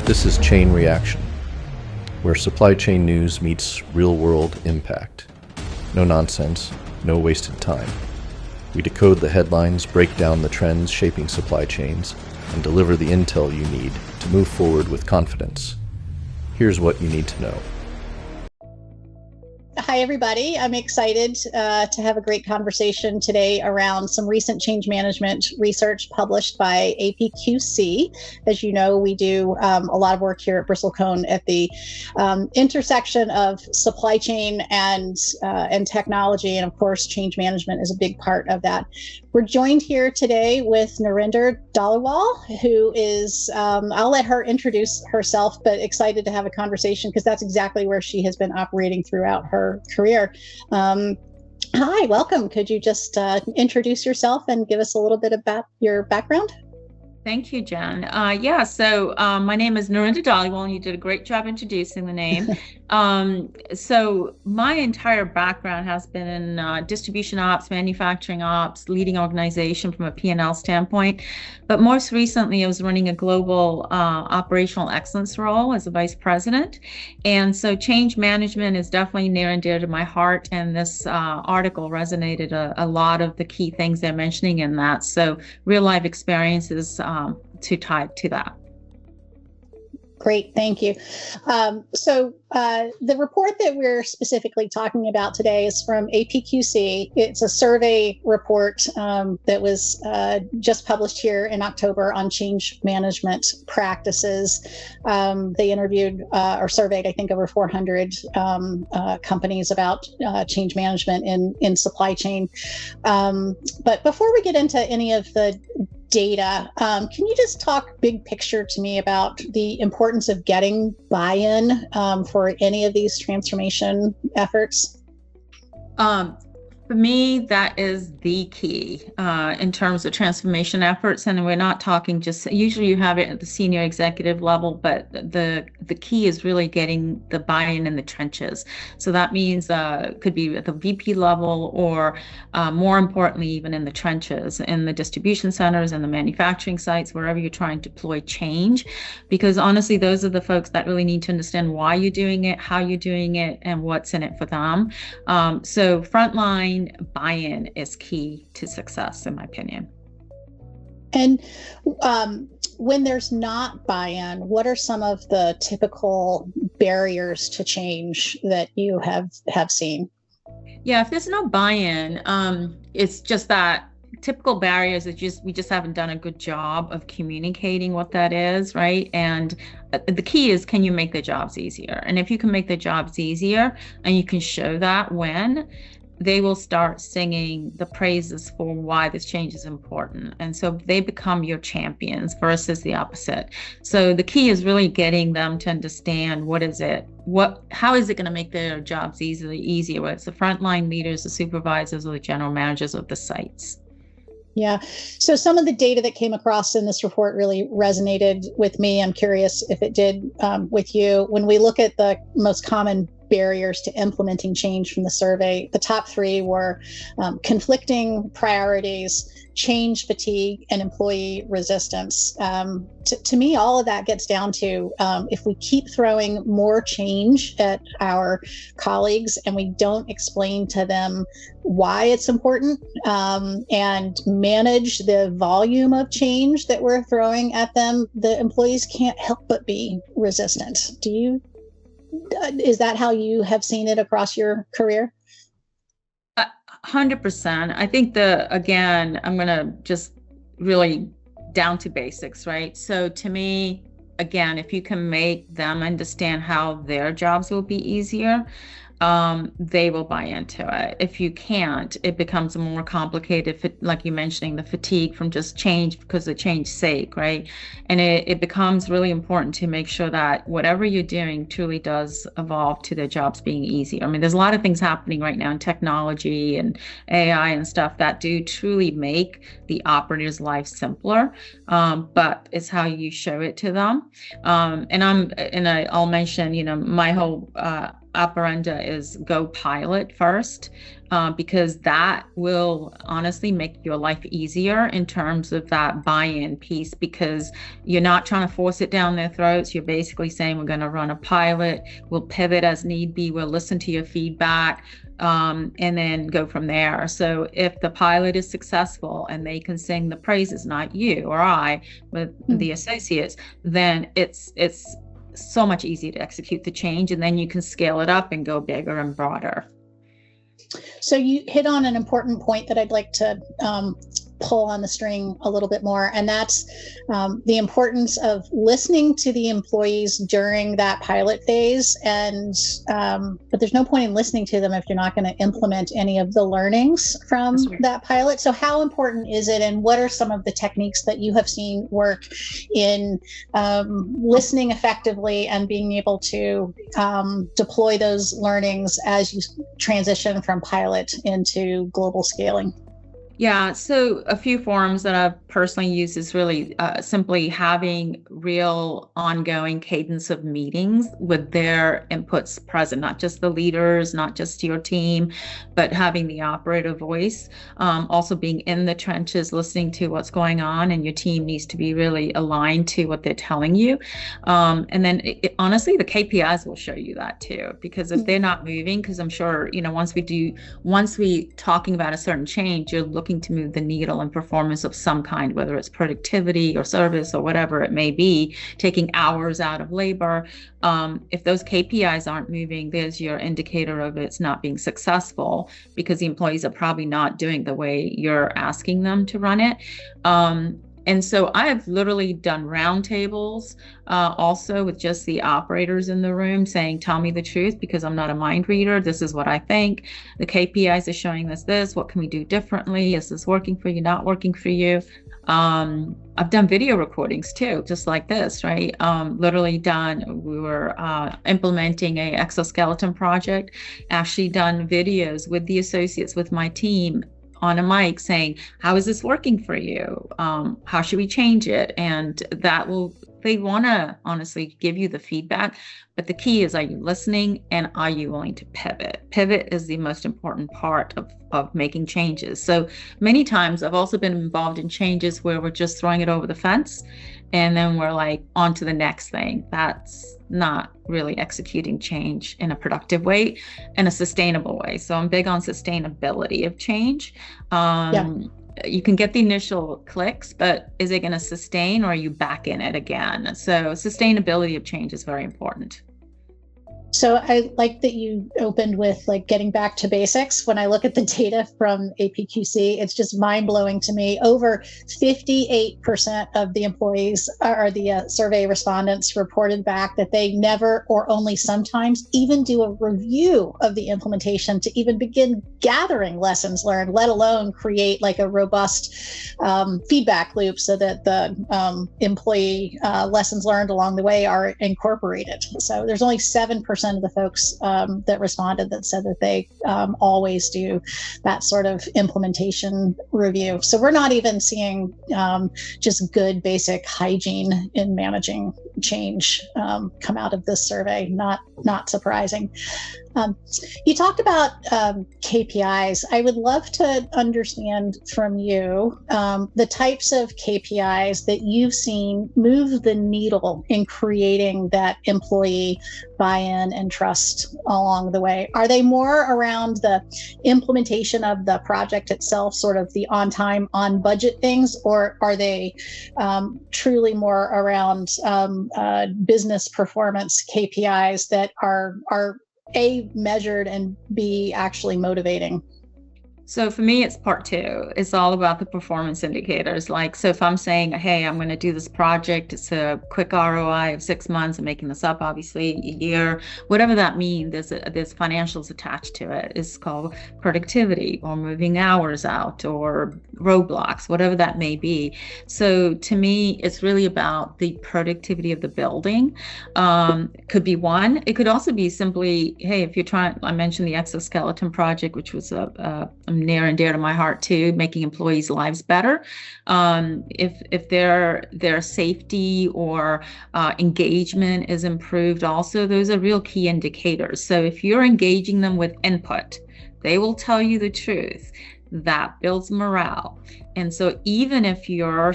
This is Chain Reaction, where supply chain news meets real-world impact. No nonsense, no wasted time. We decode the headlines, break down the trends shaping supply chains, and deliver the intel you need to move forward with confidence. Here's what you need to know. Hi, everybody. I'm excited to have a great conversation today around some recent change management research published by APQC. As you know, we do a lot of work here at Bristlecone at the intersection of supply chain and technology. And of course, change management is a big part of that. We're joined here today with Narinder Dhaliwal, who is, I'll let her introduce herself, but excited to have a conversation because that's exactly where she has been operating throughout her career. Hi, welcome. Could you just introduce yourself and give us a little bit about your background? Thank you, Jen. So my name is Narinder Dhaliwal, and you did a great job introducing the name. So my entire background has been in distribution ops, manufacturing ops, leading organization from a P&L standpoint. But most recently, I was running a global operational excellence role as a vice president. And so change management is definitely near and dear to my heart. And this article resonated a lot of the key things they're mentioning in that. So real life experiences to tie to that. Great, thank you. So the report that we're specifically talking about today is from APQC. It's a survey report that was just published here in October on change management practices. They interviewed or surveyed, I think, over 400 companies about change management in supply chain. But before we get into any of the data, can you just talk big picture to me about the importance of getting buy-in for any of these transformation efforts? For me, that is the key in terms of transformation efforts. And we're not talking just, usually you have it at the senior executive level, but the key is really getting the buy-in in the trenches. So that means could be at the VP level or more importantly, even in the trenches, in the distribution centers and the manufacturing sites, wherever you're trying to deploy change. Because honestly, those are the folks that really need to understand why you're doing it, how you're doing it, and what's in it for them. So frontline buy-in is key to success, in my opinion. And when there's not buy-in, what are some of the typical barriers to change that you have seen? Yeah, if there's no buy-in, it's just that typical barriers is we just haven't done a good job of communicating what that is, right? And the key is, can you make the jobs easier? And if you can make the jobs easier and you can show that they will start singing the praises for why this change is important. And so they become your champions versus the opposite. So the key is really getting them to understand how is it going to make their jobs easier, whether it's the frontline leaders, the supervisors, or the general managers of the sites. Yeah. So some of the data that came across in this report really resonated with me. I'm curious if it did with you. When we look at the most common barriers to implementing change from the survey, the top three were conflicting priorities, change fatigue, and employee resistance. To me, all of that gets down to if we keep throwing more change at our colleagues and we don't explain to them why it's important and manage the volume of change that we're throwing at them, the employees can't help but be resistant. Is that how you have seen it across your career? 100%. I think again, I'm going to just really down to basics, right? So to me, again, if you can make them understand how their jobs will be easier, they will buy into it. If you can't, it becomes more complicated, like you mentioning the fatigue from just change because of change's sake, right? And it becomes really important to make sure that whatever you're doing truly does evolve to their jobs being easier. I mean, there's a lot of things happening right now in technology and AI and stuff that do truly make the operator's life simpler, but it's how you show it to them. And I'll mention, my whole operanda is go pilot first, because that will honestly make your life easier in terms of that buy-in piece, because you're not trying to force it down their throats. You're basically saying, we're going to run a pilot, we'll pivot as need be, we'll listen to your feedback, and then go from there. So if the pilot is successful and they can sing the praises, not you or I, but the associates, then it's so much easier to execute the change, and then you can scale it up and go bigger and broader. So you hit on an important point that I'd like to pull on the string a little bit more, and that's the importance of listening to the employees during that pilot phase. And but there's no point in listening to them if you're not going to implement any of the learnings from that pilot. So how important is it, and what are some of the techniques that you have seen work in listening effectively and being able to deploy those learnings as you transition from pilot into global scaling? Yeah, so a few forums that I've personally used is really simply having real ongoing cadence of meetings with their inputs present, not just the leaders, not just your team, but having the operator voice, also being in the trenches, listening to what's going on, and your team needs to be really aligned to what they're telling you. And then honestly, the KPIs will show you that too, because if they're not moving, because I'm sure, once we talking about a certain change, you're looking to move the needle in performance of some kind, whether it's productivity or service or whatever it may be, taking hours out of labor. If those KPIs aren't moving, there's your indicator of it's not being successful, because the employees are probably not doing the way you're asking them to run it. And so I've literally done roundtables also with just the operators in the room saying, tell me the truth, because I'm not a mind reader. This is what I think. The KPIs are showing us this. What can we do differently? Is this working for you, not working for you? I've done video recordings too, just like this, right? Literally done, we were implementing a exoskeleton project, actually done videos with the associates, with my team, on a mic saying, how is this working for you? How should we change it? And they want to honestly give you the feedback, but the key is, are you listening, and are you willing to pivot? Pivot is the most important part of making changes. So many times I've also been involved in changes where we're just throwing it over the fence, and then we're like, on to the next thing. That's not really executing change in a productive way, in a sustainable way. So I'm big on sustainability of change. You can get the initial clicks, but is it going to sustain, or are you back in it again? So sustainability of change is very important. So I like that you opened with like getting back to basics. When I look at the data from APQC, it's just mind blowing to me. Over 58% of the employees or the survey respondents reported back that they never, or only sometimes, even do a review of the implementation to even begin gathering lessons learned, let alone create like a robust feedback loop so that the employee lessons learned along the way are incorporated. So there's only 7% of the folks that responded that said that they always do that sort of implementation review. So we're not even seeing just good basic hygiene in managing change come out of this survey. Not surprising. You talked about KPIs. I would love to understand from you the types of KPIs that you've seen move the needle in creating that employee buy-in and trust along the way. Are they more around the implementation of the project itself, sort of the on time, on budget things, or are they truly more around business performance KPIs that are A, measured, and B, actually motivating? So for me, it's part two. It's all about the performance indicators. Like, so if I'm saying, hey, I'm going to do this project, it's a quick ROI of 6 months, I'm making this up, obviously, a year, whatever that means, there's financials attached to it. It's called productivity, or moving hours out, or roadblocks, whatever that may be. So to me, it's really about the productivity of the building. Could be one. It could also be simply, hey, if you're trying, I mentioned the exoskeleton project, which was near and dear to my heart too, making employees' lives better. If their safety or engagement is improved, also, those are real key indicators. So if you're engaging them with input, they will tell you the truth. That builds morale. And so even if your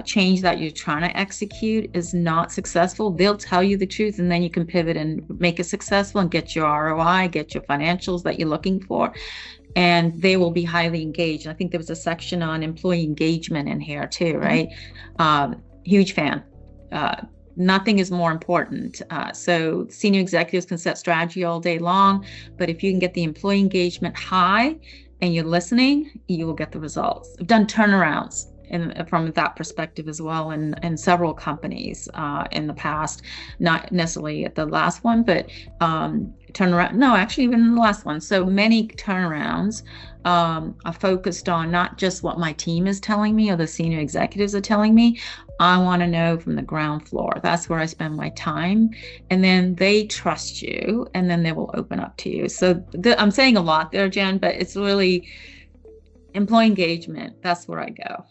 change that you're trying to execute is not successful, they'll tell you the truth, and then you can pivot and make it successful and get your ROI, get your financials that you're looking for, and they will be highly engaged. I think there was a section on employee engagement in here too, right? Huge fan. Nothing is more important. So senior executives can set strategy all day long, but if you can get the employee engagement high and you're listening, you will get the results. I've done turnarounds from that perspective as well in several companies in the past, not necessarily at the last one, but turnaround. No, actually even in the last one. So many turnarounds are focused on not just what my team is telling me or the senior executives are telling me. I want to know from the ground floor. That's where I spend my time. And then they trust you, and then they will open up to you. So I'm saying a lot there, Jen, but it's really employee engagement. That's where I go.